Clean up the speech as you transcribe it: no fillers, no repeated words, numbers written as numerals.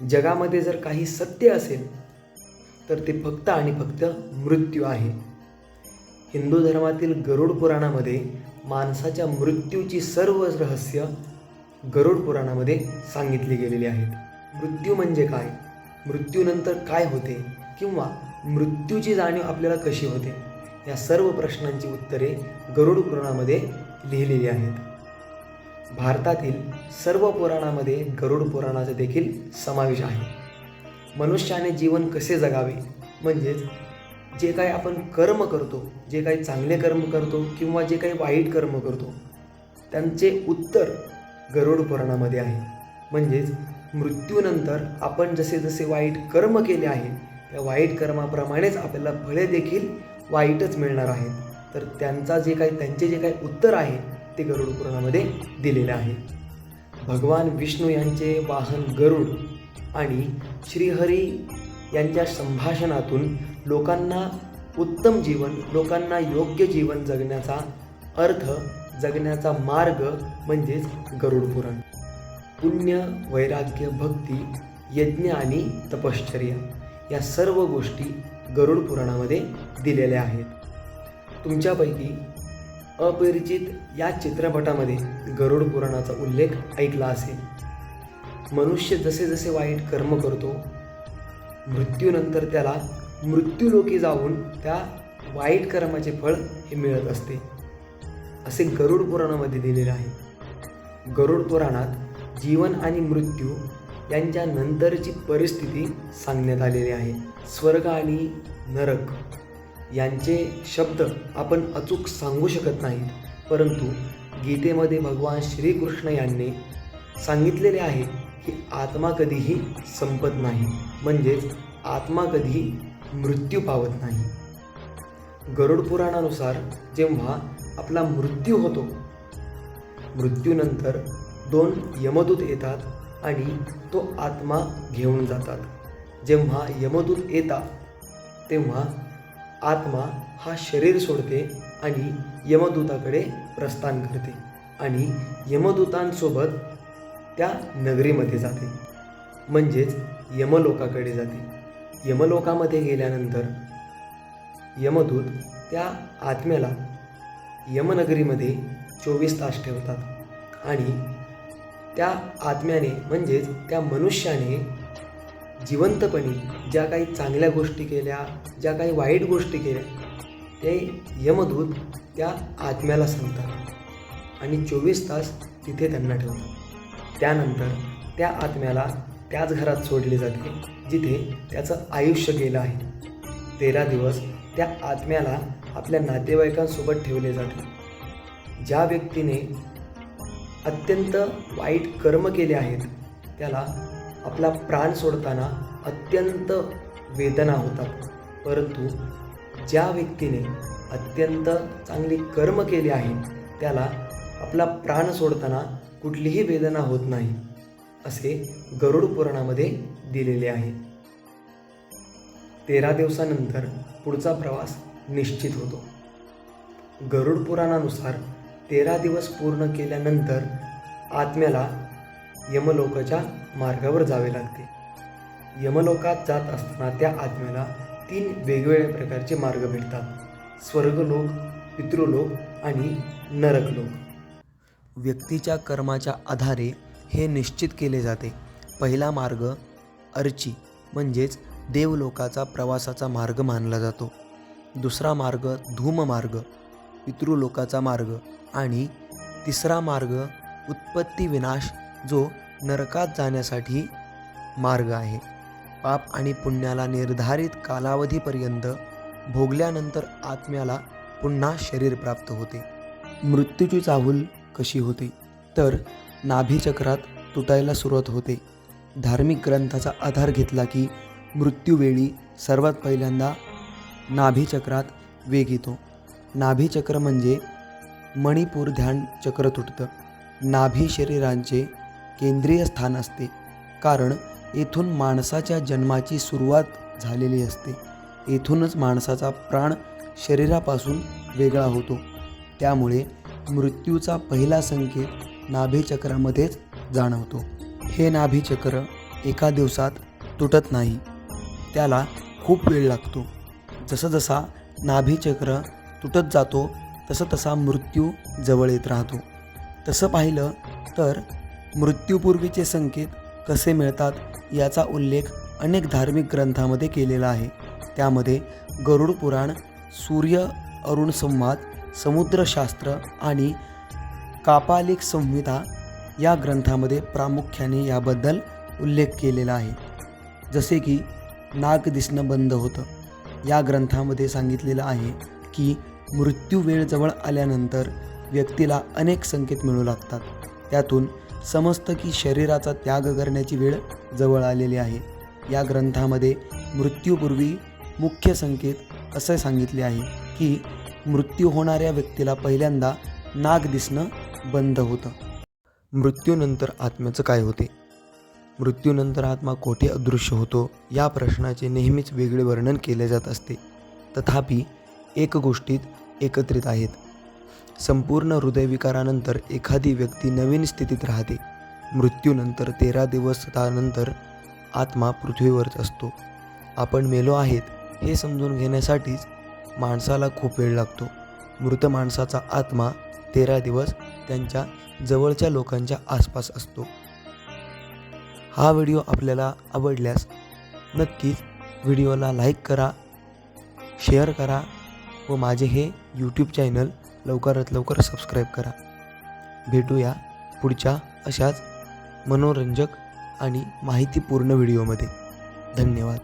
जगामध्ये जर काही सत्य असेल तर ते फक्त आणि फक्त मृत्यू आहे. हिंदू धर्मातील गरुड पुराणामध्ये माणसाच्या मृत्यूची सर्व रहस्य गरुड पुराणामध्ये सांगितली गेलेली आहेत. मृत्यू म्हणजे काय, मृत्यूनंतर काय होते किंवा मृत्यूची जाणीव आपल्याला कशी होते, या सर्व प्रश्नांची उत्तरे गरुड पुराणामध्ये लिहिलेली आहेत. भारतातील सर्व पुराणामध्ये गरुड पुराणाचा देखील समावेश आहे. मनुष्याने जीवन कसे जगावे, म्हणजेच जे काही आपण कर्म करतो, जे काही चांगले कर्म करतो किंवा जे काही वाईट कर्म करतो, त्यांचे उत्तर गरुड पुराणामध्ये आहे. म्हणजेच मृत्यूनंतर आपण जसे जसे वाईट कर्म केले आहे त्या वाईट कर्माप्रमाणेच आपल्याला फळे देखील वाईटच मिळणार आहेत. तर त्यांचे जे काही उत्तर आहे ते गरुड पुराणामध्ये दिलेले आहे. भगवान विष्णू यांचे वाहन गरुड आणि श्रीहरी यांच्या संभाषणातून लोकांना उत्तम जीवन, लोकांना योग्य जीवन जगण्याचा अर्थ, जगण्याचा मार्ग म्हणजेच गरुड पुराण. पुण्य, वैराग्य, भक्ती, यज्ञ आणि तपश्चर्या या सर्व गोष्टी गरुड पुराणामध्ये दिलेल्या आहेत. तुमच्यापैकी अपरिचित या चित्रपटामध्ये गरुड पुराणाचा उल्लेख ऐकला असेल. मनुष्य जसे जसे वाईट कर्म करतो, मृत्यूनंतर त्याला मृत्यूलोकी जाऊन त्या वाईट कर्माचे फळ हे मिळत असते, असे गरुड पुराणामध्ये दिलेले आहे. गरुड पुराणात जीवन आणि मृत्यू यांच्या नंतरची परिस्थिती सांगण्यात आलेली आहे. स्वर्ग आणि नरक यांचे शब्द आपण अचूक सांगू शकत नाहीत, परंतु गीतेमध्ये भगवान श्रीकृष्ण यांनी सांगितलेले आहे की आत्मा कधीही संपत नाही, म्हणजेच आत्मा कधी मृत्यू पावत नाही. गरुड पुराणानुसार जेव्हा आपला मृत्यू होतो, मृत्यूनंतर 2 यमदूत येतात आणि तो आत्मा घेऊन जातात. जेव्हा यमदूत येतात तेव्हा आत्मा हा शरीर सोडते आणि यमदूताकडे प्रस्थान करते आणि यमदूतांसोबत त्या नगरीमध्ये जाते, म्हणजेच यमलोकाकडे जाते. यमलोकामध्ये गेल्यानंतर यमदूत त्या आत्म्याला यमनगरीमध्ये 24 तास ठेवतात आणि त्या आत्म्याने म्हणजेच त्या मनुष्याने जिवंतपणी ज्या काही चांगल्या गोष्टी केल्या, ज्या काही वाईट गोष्टी केल्या, ते यमदूत त्या आत्म्याला सांगतात आणि 24 तास तिथे त्यांना ठेवतात. त्यानंतर त्या आत्म्याला त्याच घरात सोडले जाते जिथे त्याचं आयुष्य गेलं आहे. 13 दिवस त्या आत्म्याला आपल्या नातेवाईकांसोबत ठेवले जाते. ज्या व्यक्तीने अत्यंत वाईट कर्म केले आहेत त्याला आपला प्राण सोडताना अत्यंत वेदना होतात, परंतु ज्या व्यक्तीने अत्यंत चांगली कर्म केली आहे त्याला आपला प्राण सोडताना कुठलीही वेदना होत नाही, असे गरुड पुराणामध्ये दिलेले आहे. 13 दिवसानंतर पुढचा प्रवास निश्चित होतो. गरुड पुराणानुसार 13 दिवस पूर्ण केल्यानंतर आत्म्याला यमलोकाच्या मार्गावर जावे लागते. यमलोकात जात असताना त्या आत्म्याला 3 वेगवेगळ्या प्रकारचे मार्ग भेटतात: स्वर्गलोक, पितृलोक आणि नरकलोक. व्यक्तीच्या कर्माच्या आधारे हे निश्चित केले जाते. पहिला मार्ग अर्ची म्हणजेच देवलोकाचा प्रवासाचा मार्ग मानला जातो. दुसरा मार्ग धूम मार्ग, पितृलोकाचा मार्ग आणि तिसरा मार्ग उत्पत्ती विनाश, जो नरकात जाण्यासाठी मार्ग आहे. पाप आणि पुण्याला निर्धारित कालावधीपर्यंत भोगल्यानंतर आत्म्याला पुन्हा शरीर प्राप्त होते. मृत्यूची चाहूल कशी होते तर नाभीचक्रात तुटायला सुरुवात होते. धार्मिक ग्रंथाचा आधार घेतला की मृत्यूवेळी सर्वात पहिल्यांदा नाभीचक्रात वेग येतो. नाभीचक्र म्हणजे मणिपूर ध्यान चक्र तुटतं. नाभी शरीरांचे केंद्रीय स्थान असते, कारण येथून माणसाच्या जन्माची सुरुवात झालेली असते. येथूनच माणसाचा प्राण शरीरापासून वेगळा होतो. त्यामुळे मृत्यूचा पहिला संकेत नाभीचक्रामध्येच जाणवतो. हे नाभीचक्र एका दिवसात तुटत नाही, त्याला खूप वेळ लागतो. जसं जसा नाभीचक्र तुटत जातो तसं तसा मृत्यू जवळ येत राहतो. तसं पाहिलं तर मृत्यूपूर्वीचे संकेत कसे मिळतात याचा उल्लेख अनेक धार्मिक ग्रंथामध्ये केलेला आहे. त्यामध्ये गरुड पुराण, सूर्य अरुण संवाद, समुद्रशास्त्र आणि कापालिक संहिता या ग्रंथामध्ये प्रामुख्याने याबद्दल उल्लेख केलेला आहे. जसे की नाग दिसणं बंद होतं. या ग्रंथामध्ये सांगितलेलं आहे की मृत्यू वेळ जवळ आल्यानंतर व्यक्तीला अनेक संकेत मिळू लागतात. त्यातून समजतं की शरीराचा त्याग करण्याची वेळ जवळ आलेली आहे. या ग्रंथामध्ये मृत्यूपूर्वी मुख्य संकेत असे सांगितले आहे की मृत्यू होणाऱ्या व्यक्तीला पहिल्यांदा नाग दिसणं बंद होतं. मृत्यूनंतर आत्म्याचं काय होते? मृत्यूनंतर आत्मा कोठे अदृश्य होतो या प्रश्नाचे नेहमीच वेगळे वर्णन केले जात असते. तथापि एक गोष्टीत एकत्रित आहेत. संपूर्ण हृदयविकारानंतर एखादी व्यक्ती नवीन स्थितीत राहते. मृत्यूनंतर 13 दिवसानंतर आत्मा पृथ्वीवरच असतो. आपण मेलो आहेत हे समजून घेण्यासाठीच माणसाला खूप वेळ लागतो. मृत माणसाचा आत्मा 13 दिवस त्यांच्या जवळच्या लोकांच्या आसपास असतो. हा व्हिडिओ आपल्याला आवडल्यास नक्कीच व्हिडिओला लाईक करा, शेअर करा व माझे हे यूट्यूब चॅनल लवकरात लवकर सबस्क्राईब करा. भेटूया पुढच्या अशाच मनोरंजक आणि माहितीपूर्ण व्हिडिओमध्ये. धन्यवाद.